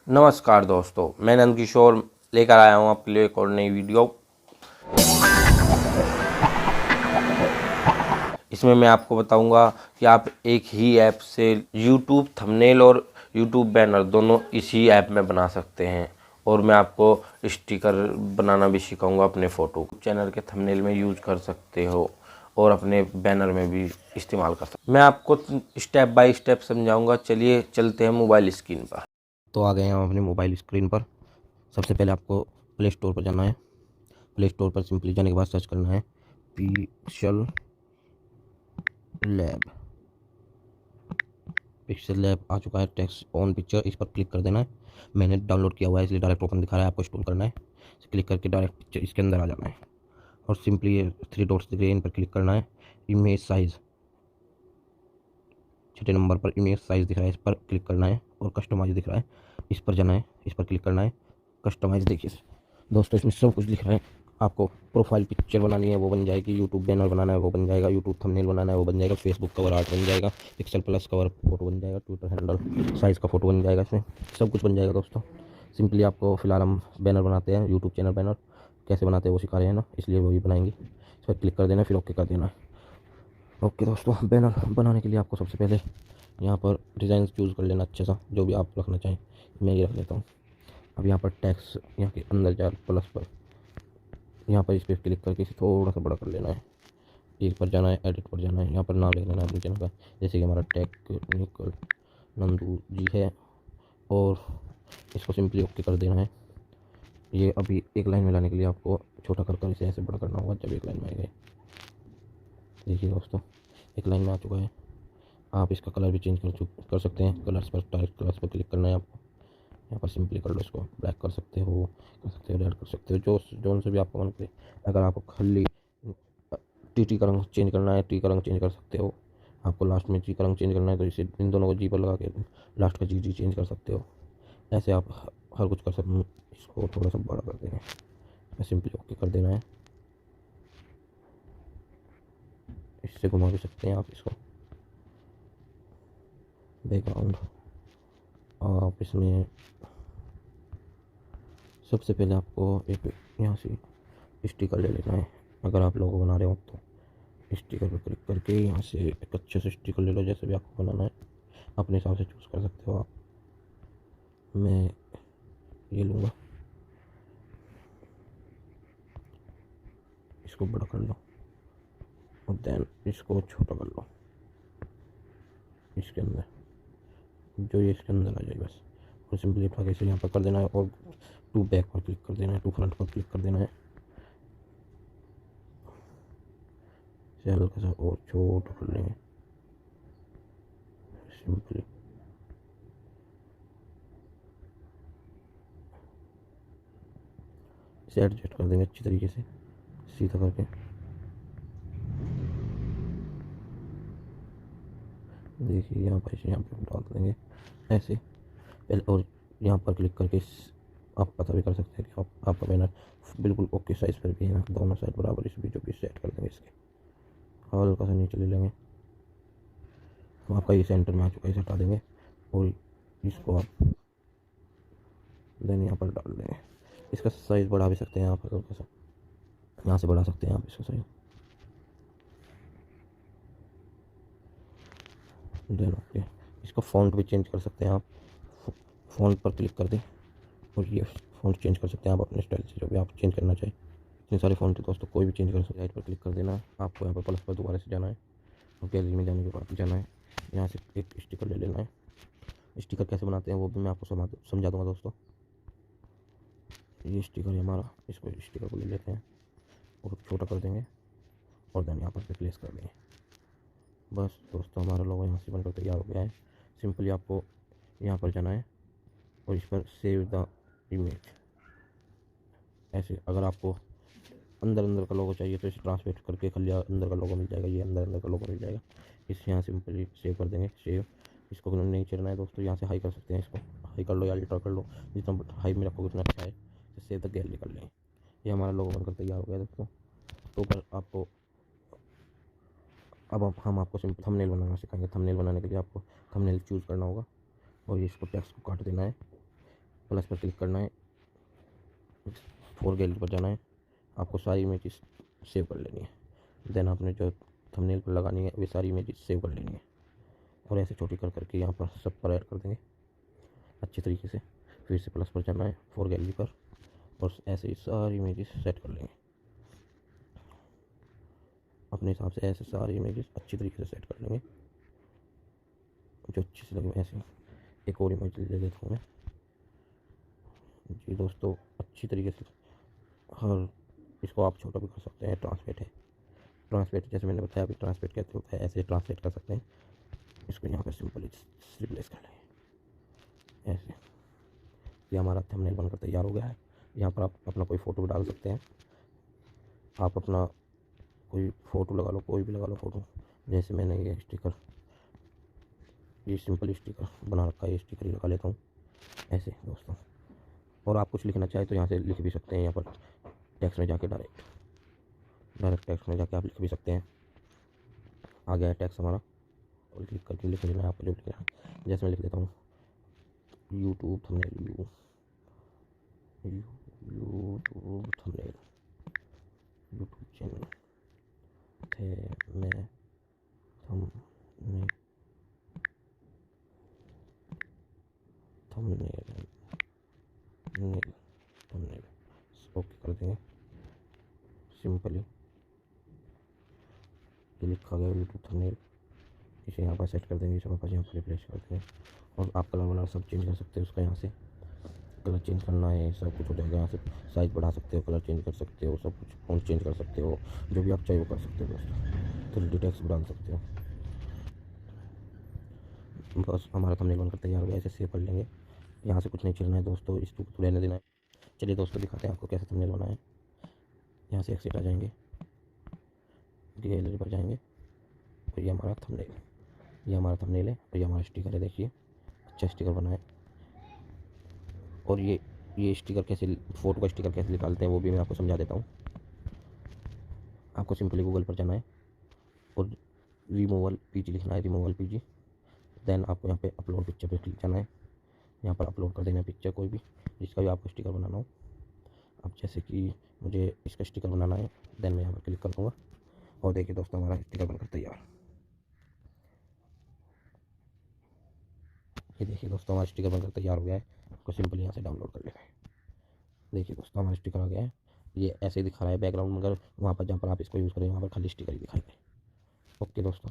नमस्कार दोस्तों, मैं नंद किशोर लेकर आया हूँ आपके लिए एक और नई वीडियो। इसमें मैं आपको बताऊंगा कि आप एक ही ऐप से YouTube थंबनेल और YouTube बैनर दोनों इसी ऐप में बना सकते हैं। और मैं आपको स्टिकर बनाना भी सिखाऊंगा अपने फ़ोटो चैनल के थंबनेल में यूज कर सकते हो और अपने बैनर में भी इस्तेमाल कर सकते हो। मैं आपको स्टेप बाय स्टेप समझाऊंगा। चलिए चलते हैं मोबाइल स्क्रीन पर। तो आ गए हैं हम अपने मोबाइल स्क्रीन पर। सबसे पहले आपको प्ले स्टोर पर जाना है। प्ले स्टोर पर सिंपली जाने के बाद सर्च करना है पिक्सल लैब। पिक्सल लैब आ चुका है। टेक्स्ट ऑन पिक्चर, इस पर क्लिक कर देना है। मैंने डाउनलोड किया हुआ है इसलिए डायरेक्ट ओपन दिखा रहा है, आपको इंस्टॉल करना है। क्लिक करके डायरेक्ट पिक्चर इसके अंदर आ जाना है और सिंपली ये 3 डॉट्स दिख रहे हैं, इन पर क्लिक करना है। इमेज साइज़ 6 नंबर पर इमेज साइज़ दिख रहा है, इस पर क्लिक करना है। और कस्टमाइज दिख रहा है, इस पर जाना है, इस पर क्लिक करना है। कस्टमाइज देखिए दोस्तों, इसमें सब कुछ लिख रहा है। आपको प्रोफाइल पिक्चर बनानी है वो बन जाएगी, यूट्यूब बैनर बनाना है वो बन जाएगा, यूट्यूब थंबनेल बनाना है वो बन जाएगा, फेसबुक कवर आर्ट बन जाएगा, पिक्सल प्लस कवर फोटो बन जाएगा, ट्विटर हैंडल साइज़ का फोटो बन जाएगा। इसमें सब कुछ बन जाएगा दोस्तों। सिंपली आपको फिलहाल हम बैनर बनाते हैं, यूट्यूब चैनल बैनर कैसे बनाते हैं वो सिखा रहे हैं ना, इसलिए वही बनाएंगे। इस पर क्लिक कर देना, फिर ओके कर देना। ओके दोस्तों, बैनर बनाने के लिए आपको सबसे पहले यहाँ पर डिज़ाइन चूज़ कर लेना अच्छा सा, जो भी आप रखना चाहें। मैं ये रख लेता हूँ। अब यहाँ पर टैक्स यहाँ के अंदर जा प्लस पर यहाँ पर इस पर क्लिक करके इसे थोड़ा सा बड़ा कर लेना है। एक पर जाना है, एडिट पर जाना है, यहाँ पर नाम लिख लेना है अपने चैनल का, जैसे कि हमारा टेक्निकल नंदू जी है। और इसको सिंपली ओके कर देना है। ये अभी एक लाइन में लाने के लिए आपको छोटा कर इसे ऐसे बड़ा करना होगा जब एक लाइन में आएगा। देखिए दोस्तों, एक लाइन में आ चुका है। आप इसका कलर भी चेंज कर सकते हैं। कलर्स पर डायरेक्ट कलर्स पर क्लिक करना है आपको। यहाँ पर सिंपली कर लो, इसको ब्लैक कर सकते हो, रेड कर सकते हो, जो से भी आपको मन करे। अगर आपको खाली टी का रंग चेंज करना है, टी का रंग चेंज कर सकते हो। आपको लास्ट में जी का रंग चेंज करना है तो इसे इन दोनों को जी पर लगा के लास्ट का जी चेंज कर सकते हो। ऐसे आप हर कुछ कर सकते हो। इसको थोड़ा सा बड़ा कर देना है, सिंपली ओके कर देना है। इससे घुमा भी सकते हैं आप इसको बैकग्राउंड। आप इसमें सबसे पहले आपको एक यहाँ से स्टिकर ले लेना है। अगर आप लोगो बना रहे हो तो स्टिकर पर क्लिक करके यहाँ से एक अच्छे से स्टिकर ले लो, जैसे भी आपको बनाना है अपने हिसाब से चूज़ कर सकते हो आप। मैं ये लूँगा, इसको बड़ा कर लो और देन इसको छोटा कर लो। इसके अंदर जो ये इसके अंदर आ जाए बस। और सिंपली उठा के इसे यहाँ पर कर देना है और टू बैक पर क्लिक कर देना है, टू फ्रंट पर क्लिक कर देना है। इसे हल्का सा और छोटा कर लेंगे सिंपली। इसे एडजस्ट कर देंगे अच्छी तरीके से सीधा करके। देखिए यहाँ पर डाल देंगे ऐसे पहले। और यहाँ पर क्लिक करके आप पता भी कर सकते हैं कि आपका बैनर बिल्कुल ओके साइज़ पर भी है ना, दोनों साइड बराबर इस बीचों बीच सेट कर देंगे। इसके हल्का सा नीचे ले लेंगे। तो आपका ये सेंटर में आ चुका है, इसे हटा देंगे और इसको आप देन यहाँ पर डाल देंगे। इसका साइज़ बढ़ा भी सकते हैं आप, हल्का सा यहाँ से बढ़ा सकते हैं आप इसका साइज़। देन ओके, इसका फ़ॉन्ट भी चेंज कर सकते हैं आप। फ़ॉन्ट पर क्लिक कर दें और ये फ़ॉन्ट चेंज कर सकते हैं आप अपने स्टाइल से, जो भी आप चेंज करना चाहें। इतने सारे फ़ॉन्ट है दोस्तों, कोई भी चेंज कर सकते हैं। राइट पर क्लिक कर देना है आपको, यहाँ पर प्लस पर दोबारा से जाना है और गैलरी में जाने के बाद जाना है, यहाँ से एक स्टिकर ले लेना है। स्टिकर कैसे बनाते हैं वो भी मैं आपको समझा दूँगा दोस्तों। ये स्टिकर है हमारा, इसको स्टिकर को ले लेते हैं और छोटा कर देंगे और देन यहाँ पर रिप्लेस कर देंगे। बस दोस्तों, हमारा लोगो यहाँ से बनकर तैयार हो गया है। सिंपली आपको यहाँ पर जाना है और इस पर सेव द इमेज ऐसे। अगर आपको अंदर का लोगो चाहिए तो इसे ट्रांसलेट करके खाली अंदर का लोगो मिल जाएगा। ये अंदर का लोगो मिल जाएगा। इसे यहाँ सिंपली सेव कर देंगे। सेव इसको नहीं चलना है दोस्तों, यहाँ से हाई कर सकते हैं। इसको हाई कर लो या अल्ट्रा कर लो, जितना हाई में रखोगे उतना अच्छा है। सेव द गैलरी कर लें। ये हमारा लोगो बनकर तैयार हो गया दोस्तों। तो ऊपर आपको अब हम आपको सिंपल थंबनेल बनाना सिखाएंगे। थंबनेल बनाने के लिए आपको थंबनेल चूज़ करना होगा और इसको टेक्स्ट को काट देना है। प्लस पर क्लिक करना है, 4 गैलरी पर जाना है, आपको सारी इमेजेस सेव कर लेनी है। देन आपने जो थंबनेल पर लगानी है वे सारी इमेजेस सेव कर लेनी है और ऐसे छोटी कर करके यहाँ पर सब पर ऐड कर देंगे अच्छे तरीके से। फिर से प्लस पर जाना है, 4 गैलरी पर, और ऐसे ही सारी इमेजेस सेट कर लेंगे अपने हिसाब से। ऐसे सारी इमेजेस अच्छी तरीके से सेट कर लेंगे जो अच्छी से लगे। ऐसे एक और इमेज ले लेता हूँ मैं जी दोस्तों, अच्छी तरीके से हर इसको आप छोटा भी कर सकते हैं। ट्रांसलेट है, ट्रांसलेट जैसे मैंने बताया अभी ट्रांसलेट कैसे होता है, ऐसे ट्रांसलेट कर सकते हैं। इसको यहाँ पर सिंपली रिप्लेस कर लेंगे ऐसे। ये हमारा थंबनेल बनकर तैयार हो गया है। यहाँ पर आप अपना कोई फ़ोटो डाल सकते हैं, आप अपना कोई फ़ोटो लगा लो, कोई भी लगा लो फ़ोटो। जैसे मैंने ये स्टिकर, ये सिंपल स्टिकर बना रखा है, ये स्टिकर ही लगा लेता हूँ ऐसे दोस्तों। और आप कुछ लिखना चाहे तो यहाँ से लिख भी सकते हैं, यहाँ पर टेक्स्ट में जाके डायरेक्ट टेक्स्ट में जाके आप लिख भी सकते हैं। आ गया है टेक्स्ट हमारा, और क्लिक करके लिख लेना है आपको जो लिखना है। जैसे मैं लिख देता हूँ YouTube thumbnail, YouTube thumbnail, YouTube channel थे मैं थंबनेल, थंबनेल थंबनेल ओके कर देंगे सिंपली। ये लिखा गया यूट्यूब थंबनेल, इसे यहाँ पर सेट कर देंगे, इसे वापस यहाँ पर रिप्लेस कर देंगे। और आप कलर वलर सब चेंज कर सकते हो उसका, यहाँ से कलर चेंज करना है सब कुछ हो जाएगा। यहाँ से साइज़ बढ़ा सकते हो, कलर चेंज कर सकते हो, सब कुछ फ़ॉन्ट चेंज कर सकते हो, जो भी आप चाहिए वो कर सकते हो दोस्तों। 3D टेक्स्ट डाल सकते हो। बस हमारा थंबनेल बनकर तैयार हो गया, ऐसे सेव कर लेंगे। यहाँ से कुछ नहीं छीलना है दोस्तों, इसको तो रहने देना है। चलिए दोस्तों दिखाते हैं आपको कैसे थंबनेल बनाना है। यहाँ से एक्सेट आ जाएंगे, गैलरी पर जाएंगे, और ये हमारा थंबनेल, ये हमारा थंबनेल है और ये हमारा स्टिकर है। देखिए अच्छा स्टिकर बना है। और ये स्टिकर कैसे, फ़ोटो का स्टिकर कैसे निकालते हैं वो भी मैं आपको समझा देता हूँ। आपको सिंपली गूगल पर जाना है और रिमूवल पीजी लिखना है, रिमूवल पीजी। देन आपको यहाँ पे अपलोड पिक्चर पे क्लिक जाना है, यहाँ पर अपलोड कर देना है पिक्चर कोई भी, जिसका भी आपको स्टिकर बनाना हो। अब जैसे कि मुझे इसका स्टिकर बनाना है, देन मैं यहाँ पर क्लिक कर दूँगा और देखिए दोस्तों हमारा स्टिकर बनकर तैयार। ये देखिए दोस्तों हमारा स्टिकर बनकर तैयार हो गया है। आपको सिंपली यहाँ से डाउनलोड कर लेना है। देखिए दोस्तों हमारा स्टिकर आ गया है। ये ऐसे ही दिखा रहा है बैकग्राउंड, मगर वहाँ पर जहाँ पर आप इसको यूज़ करें वहाँ पर खाली स्टिकर ही दिखाएंगे। ओके दोस्तों।